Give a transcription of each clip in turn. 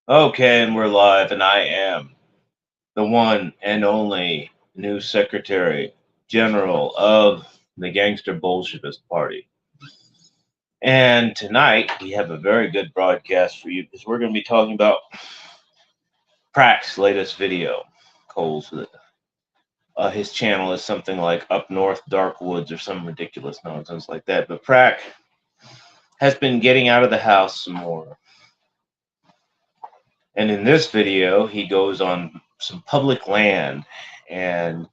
Okay, and we're live, and I am the one and only new Secretary General of the Gangster Bolshevist Party. And tonight we have a very good broadcast for you because we're going to be talking about Prack's latest video. Cole's his channel is something like Up North Dark Woods or some ridiculous nonsense like that. But Prack has been getting out of the house some more. And in this video, he goes on some public land and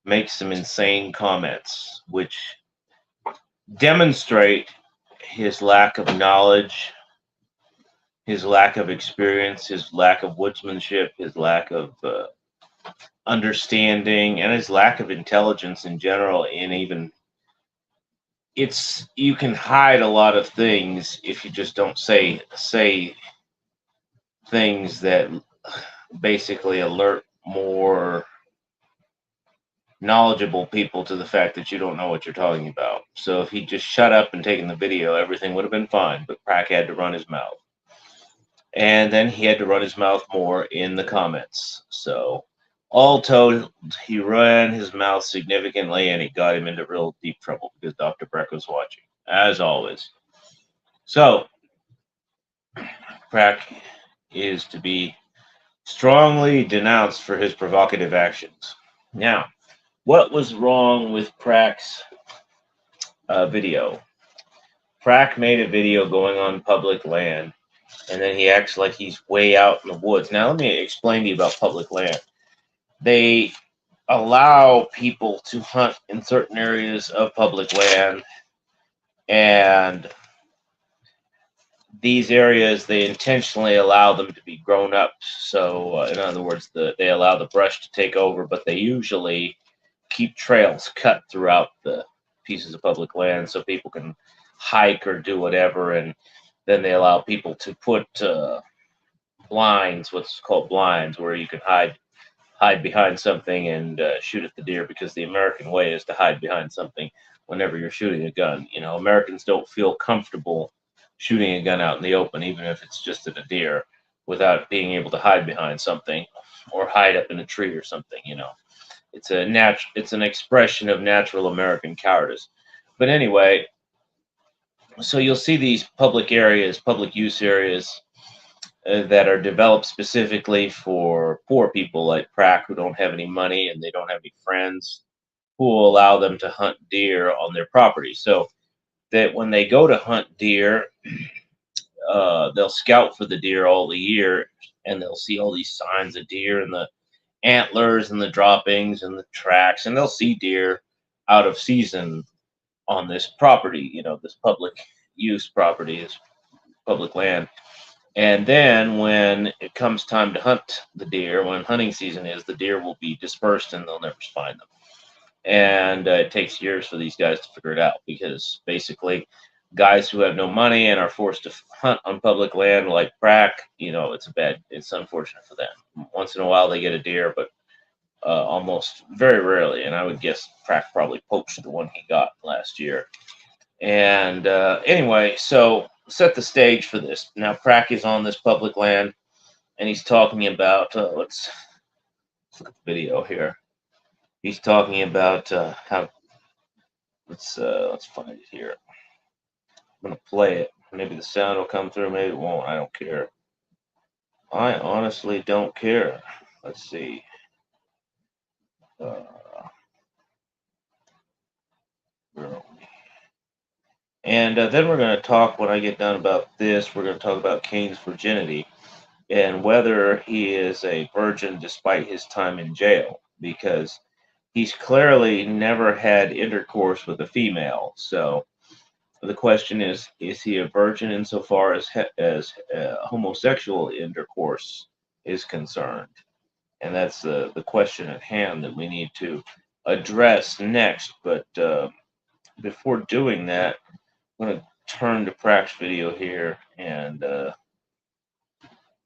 makes some insane comments, which demonstrate his lack of knowledge, his lack of experience, his lack of woodsmanship, his lack of understanding, and his lack of intelligence in general. And even you can hide a lot of things if you just don't say things that basically alert more knowledgeable people to the fact that you don't know what you're talking about. So if he just shut up and taken the video, everything would have been fine. But Prack had to run his mouth. And then he had to run his mouth more in the comments. So all told, he ran his mouth significantly and it got him into real deep trouble because Dr. Breck was watching, as always. So Prack is to be strongly denounced for his provocative actions. Now, what was wrong with Prack's video? Prack made a video going on public land, and then he acts like he's way out in the woods. Now, let me explain to you about public land. They allow people to hunt in certain areas of public land, and these areas, they intentionally allow them to be grown up. So, in other words, they allow the brush to take over, but they usually keep trails cut throughout the pieces of public land so people can hike or do whatever. And then they allow people to put blinds, what's called blinds, where you can hide behind something and shoot at the deer, because the American way is to hide behind something whenever you're shooting a gun. You know, Americans don't feel comfortable shooting a gun out in the open, even if it's just at a deer, without being able to hide behind something or hide up in a tree or something. You know, it's an expression of natural American cowardice. But anyway, so you'll see these public areas, public use areas that are developed specifically for poor people like Prack, who don't have any money and they don't have any friends who will allow them to hunt deer on their property. So that when they go to hunt deer, they'll scout for the deer all the year, and they'll see all these signs of deer and the antlers and the droppings and the tracks, and they'll see deer out of season on this property, you know, this public use property, this public land. And then when it comes time to hunt the deer, when hunting season is, the deer will be dispersed and they'll never find them. And it takes years for these guys to figure it out, because basically guys who have no money and are forced to hunt on public land like Prack, you know, it's unfortunate for them. Once in a while they get a deer, but almost very rarely. And I would guess Prack probably poached the one he got last year. And anyway, so set the stage for this. Now Prack is on this public land, and he's talking about let's look at the video here. He's talking about how let's find it here. I'm gonna play it. Maybe the sound will come through. Maybe it won't. I don't care. I honestly don't care. Let's see. Uh, and then we're going to talk, when I get done about this, we're going to talk about Cain's virginity and whether he is a virgin despite his time in jail, because he's clearly never had intercourse with a female. So the question is he a virgin insofar as homosexual intercourse is concerned? And that's the question at hand that we need to address next. But before doing that, I'm going to turn to Prack's video here and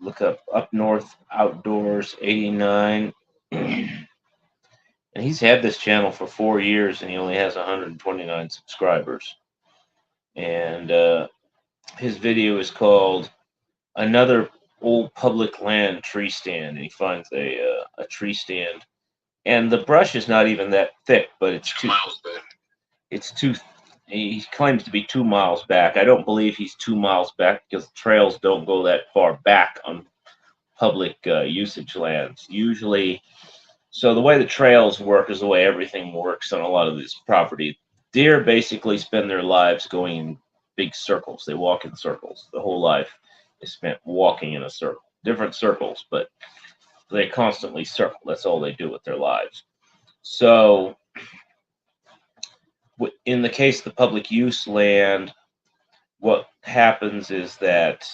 look up North Outdoors 89. And he's had this channel for 4 years, and he only has 129 subscribers. And his video is called Another old public land tree stand, and he finds a tree stand, and the brush is not even that thick, but it's too. He claims to be 2 miles back. I don't believe he's 2 miles back because trails don't go that far back on public usage lands. Usually, so the way the trails work is the way everything works on a lot of this property. Deer basically spend their lives going in big circles. They walk in circles. The whole life is spent walking in a circle. Different circles, but they constantly circle. That's all they do with their lives. So, in the case of the public use land, what happens is that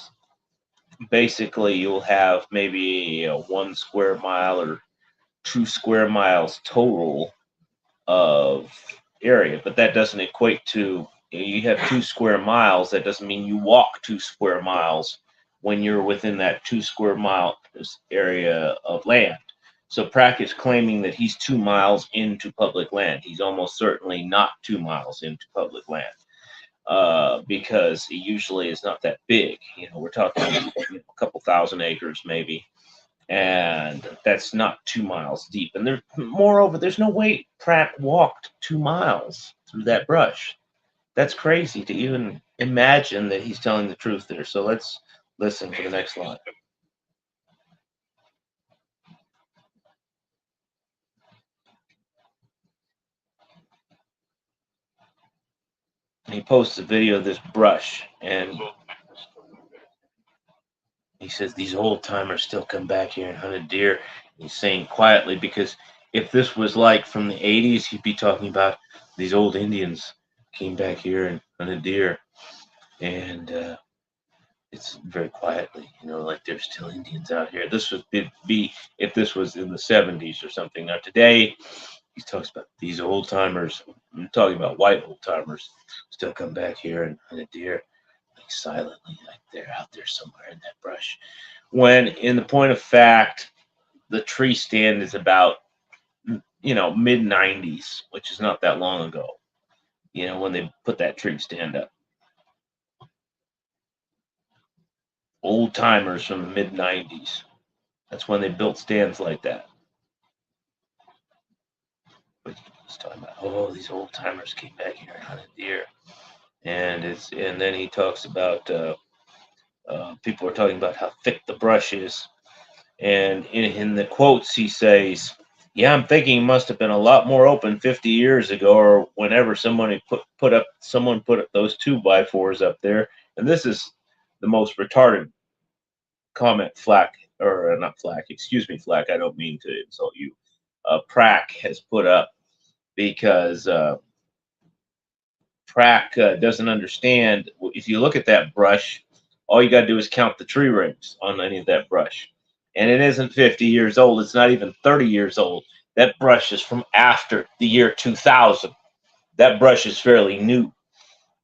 basically you'll have maybe 1 square mile or 2 square miles total of area, but that doesn't equate to, you have 2 square miles. That doesn't mean you walk 2 square miles when you're within that 2 square mile area of land. So Prack is claiming that he's 2 miles into public land. He's almost certainly not 2 miles into public land because it usually is not that big. We're talking a couple thousand acres maybe, and that's not 2 miles deep. And moreover, there's no way Pratt walked 2 miles through that brush. That's crazy to even imagine that he's telling the truth there. So let's listen to the next line. He posts a video of this brush, and he says these old timers still come back here and hunt a deer. He's saying quietly because if this was like from the 80s, he'd be talking about these old Indians came back here and hunted deer. And it's very quietly, like there's still Indians out here. This would be if this was in the 70s or something. Now today, he talks about these old timers. I'm talking about white old timers still come back here and hunt a deer, like silently, like they're out there somewhere in that brush. When in the point of fact, the tree stand is about mid 90s, which is not that long ago. When they put that tree stand up. Old timers from the mid 90s. That's when they built stands like that. But he's talking about, these old timers came back here and hunted deer, and then he talks about people are talking about how thick the brush is, and in the quotes he says, "Yeah, I'm thinking it must have been a lot more open 50 years ago, or whenever someone put up those 2x4s up there." And this is the most retarded comment Flack, or not Flack, excuse me, Flack, I don't mean to insult you, Prack has put up, because Prack doesn't understand. If you look at that brush, all you got to do is count the tree rings on any of that brush. And it isn't 50 years old. It's not even 30 years old. That brush is from after the year 2000. That brush is fairly new.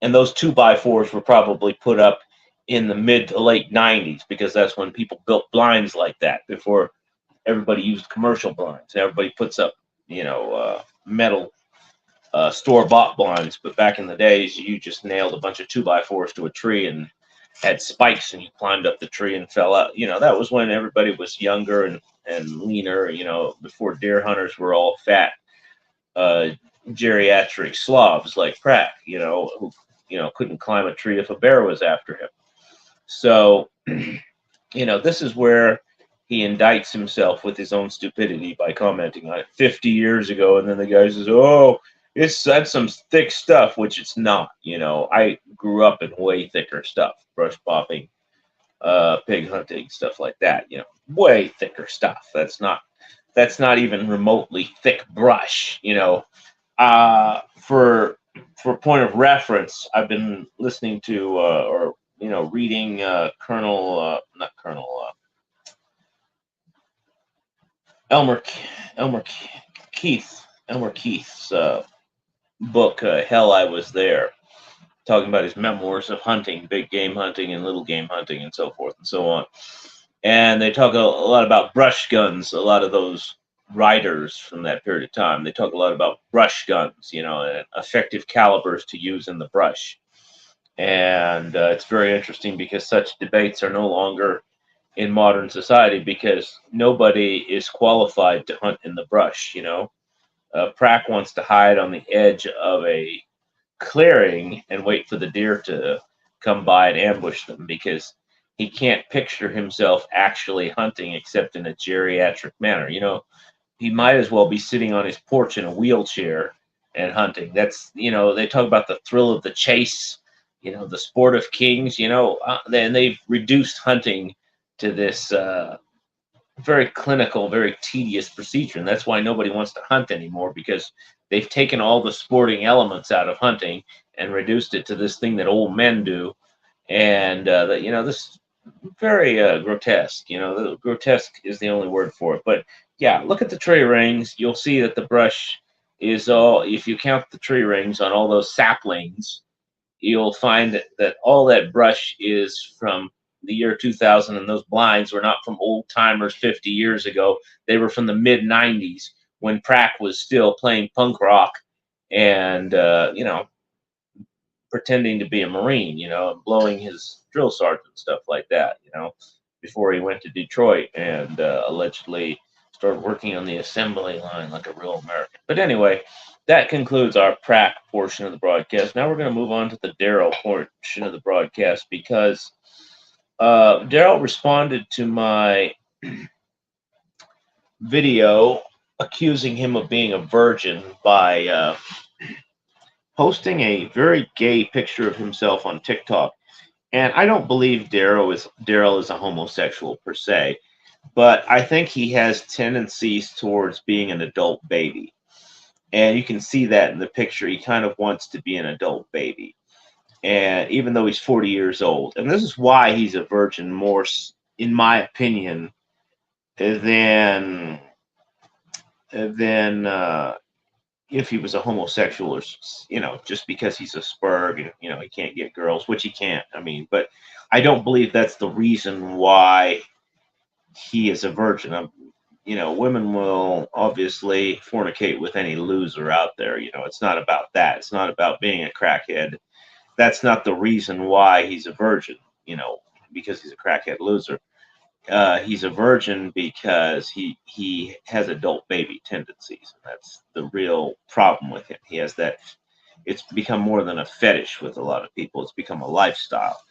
And those 2x4s were probably put up in the mid to late 90s, because that's when people built blinds like that, before everybody used commercial blinds. Everybody puts up, metal store-bought blinds. But back in the days, you just nailed a bunch of 2x4s to a tree and had spikes, and you climbed up the tree and fell out. That was when everybody was younger and leaner, before deer hunters were all fat geriatric slobs like Pratt, who couldn't climb a tree if a bear was after him. So this is where he indicts himself with his own stupidity by commenting on it 50 years ago, and then the guy says, that's some thick stuff, which it's not. I grew up in way thicker stuff, brush popping, pig hunting, stuff like that. Way thicker stuff. That's not even remotely thick brush. For point of reference, I've been listening to or reading Elmer Keith's book, Hell, I Was There, talking about his memoirs of hunting, big game hunting and little game hunting and so forth and so on. And they talk a lot about brush guns. A lot of those writers from that period of time, they talk a lot about brush guns, and effective calibers to use in the brush. And it's very interesting because such debates are no longer in modern society because nobody is qualified to hunt in the brush. Prack wants to hide on the edge of a clearing and wait for the deer to come by and ambush them because he can't picture himself actually hunting except in a geriatric manner. He might as well be sitting on his porch in a wheelchair and hunting. They talk about the thrill of the chase, the sport of kings, and they've reduced hunting to this very clinical, very tedious procedure. And that's why nobody wants to hunt anymore because they've taken all the sporting elements out of hunting and reduced it to this thing that old men do. And this very grotesque. The grotesque is the only word for it. But yeah, look at the tree rings. You'll see that the brush is all. If you count the tree rings on all those saplings, you'll find that all that brush is from the year 2000, and those blinds were not from old timers 50 years ago. They were from the mid 90s when Prack was still playing punk rock and pretending to be a Marine, and blowing his drill sergeant, stuff like that, before he went to Detroit and allegedly started working on the assembly line like a real American. But anyway, that concludes our Prack portion of the broadcast. Now we're going to move on to the Darrell portion of the broadcast because Darrell responded to my video accusing him of being a virgin by posting a very gay picture of himself on TikTok. And I don't believe Darrell is a homosexual per se, but I think he has tendencies towards being an adult baby. And you can see that in the picture. He kind of wants to be an adult baby. And even though he's 40 years old, and this is why he's a virgin more, in my opinion, than if he was a homosexual or just because he's a spurg and he can't get girls, which he can't. I mean, but I don't believe that's the reason why he is a virgin. Women will obviously fornicate with any loser out there. It's not about that. It's not about being a crackhead. That's not the reason why he's a virgin. Because he's a crackhead loser. He's a virgin because he has adult baby tendencies. And that's the real problem with him. He has that. It's become more than a fetish with a lot of people. It's become a lifestyle.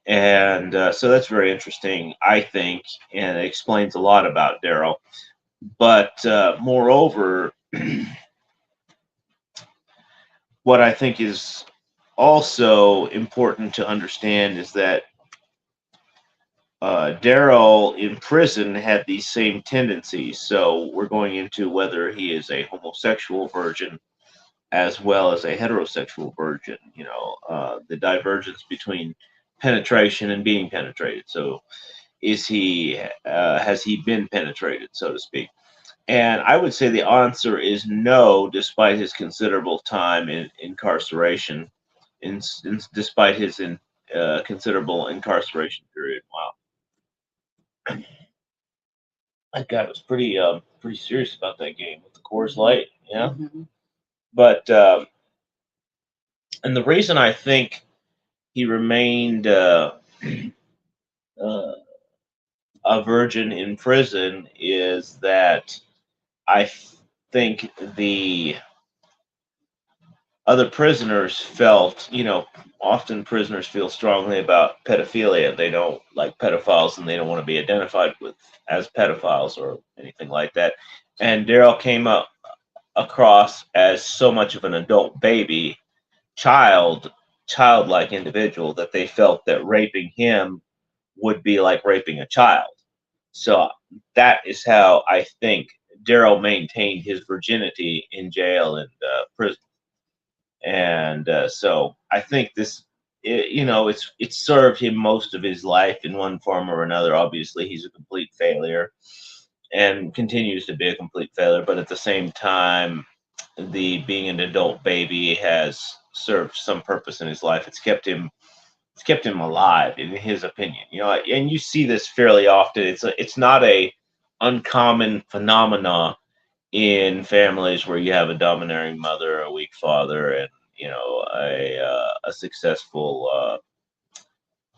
And so that's very interesting, I think, and it explains a lot about Darrell. But moreover, what I think is also important to understand is that Darrell in prison had these same tendencies. So we're going into whether he is a homosexual virgin as well as a heterosexual virgin. The divergence between penetration and being penetrated. So has he been penetrated, so to speak? And I would say the answer is no, despite his considerable time in incarceration, despite his considerable incarceration period. Wow. That guy was pretty serious about that game with the Coors Light, yeah. Mm-hmm. But and the reason I think he remained a virgin in prison is that I think the other prisoners felt, often prisoners feel strongly about pedophilia. They don't like pedophiles and they don't want to be identified with as pedophiles or anything like that. And Darrell came across as so much of an adult baby, childlike individual that they felt that raping him would be like raping a child. So that is how I think Darrell maintained his virginity in jail and prison. And so I think it's served him most of his life in one form or another. Obviously, he's a complete failure and continues to be a complete failure. But at the same time, the being an adult baby has served some purpose in his life. It's kept him alive, in his opinion. And you see this fairly often. It's not a uncommon phenomena in families where you have a domineering mother, a weak father, and a successful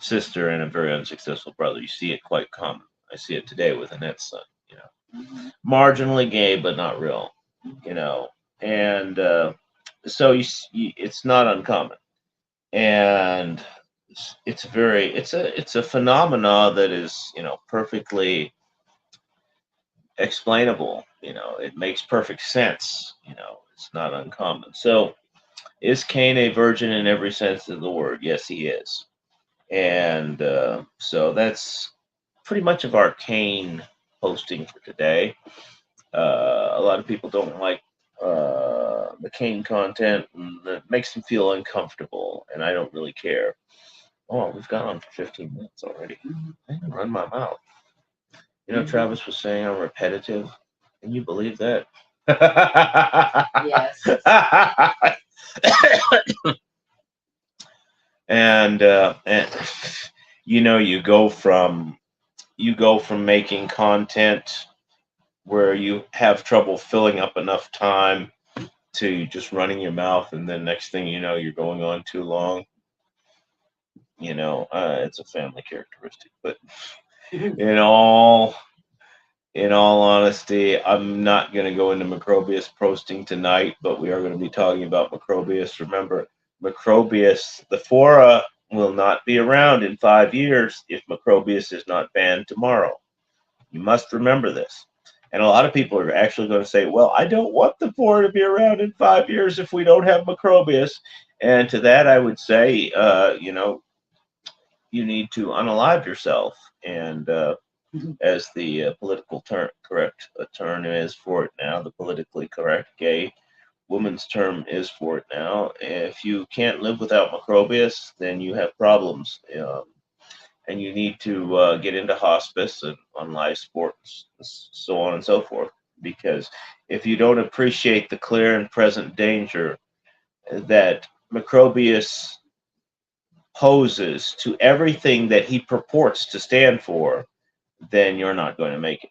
sister and a very unsuccessful brother. You see it quite common. I see it today with Annette's son. Marginally gay, but not real. And so it's not uncommon, and it's a phenomena that is perfectly explainable. It makes perfect sense. It's not uncommon. So is Cain a virgin in every sense of the word? Yes, he is. And so that's pretty much of our Cain posting for today. A lot of people don't like the Cain content, and it makes them feel uncomfortable, and I don't really care. Oh, we've gone on for 15 minutes already. I can run my mouth. Travis was saying I'm repetitive. Can you believe that? Yes. and you go from making content where you have trouble filling up enough time to just running your mouth, and then next thing you know, you're going on too long. It's a family characteristic. But in all honesty, I'm not going to go into Macrobius posting tonight, but we are going to be talking about Macrobius. Remember, Macrobius, the Phora will not be around in 5 years if Macrobius is not banned tomorrow. You must remember this. And a lot of people are actually going to say, well, I don't want the Phora to be around in 5 years if we don't have Macrobius. And to that, I would say, you need to unalive yourself. And as the political correct term is for it now, the politically correct gay woman's term is for it now. If you can't live without Macrobius, then you have problems. And you need to get into hospice and on live sports, so on and so forth. Because if you don't appreciate the clear and present danger that Macrobius poses to everything that he purports to stand for, then you're not going to make it.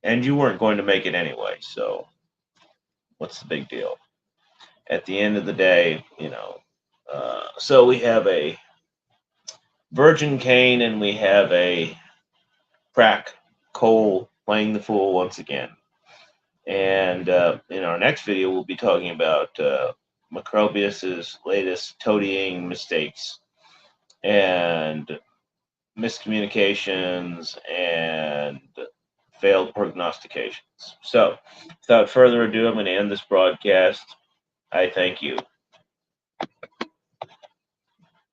And you weren't going to make it anyway, so what's the big deal? At the end of the day, so we have a virgin Cain and we have a crack Cole playing the fool once again. And in our next video, we'll be talking about Macrobius's latest toadying mistakes and miscommunications and failed prognostications. So, without further ado, I'm going to end this broadcast. I thank you.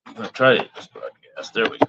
I'm going to try to end this broadcast. There we go.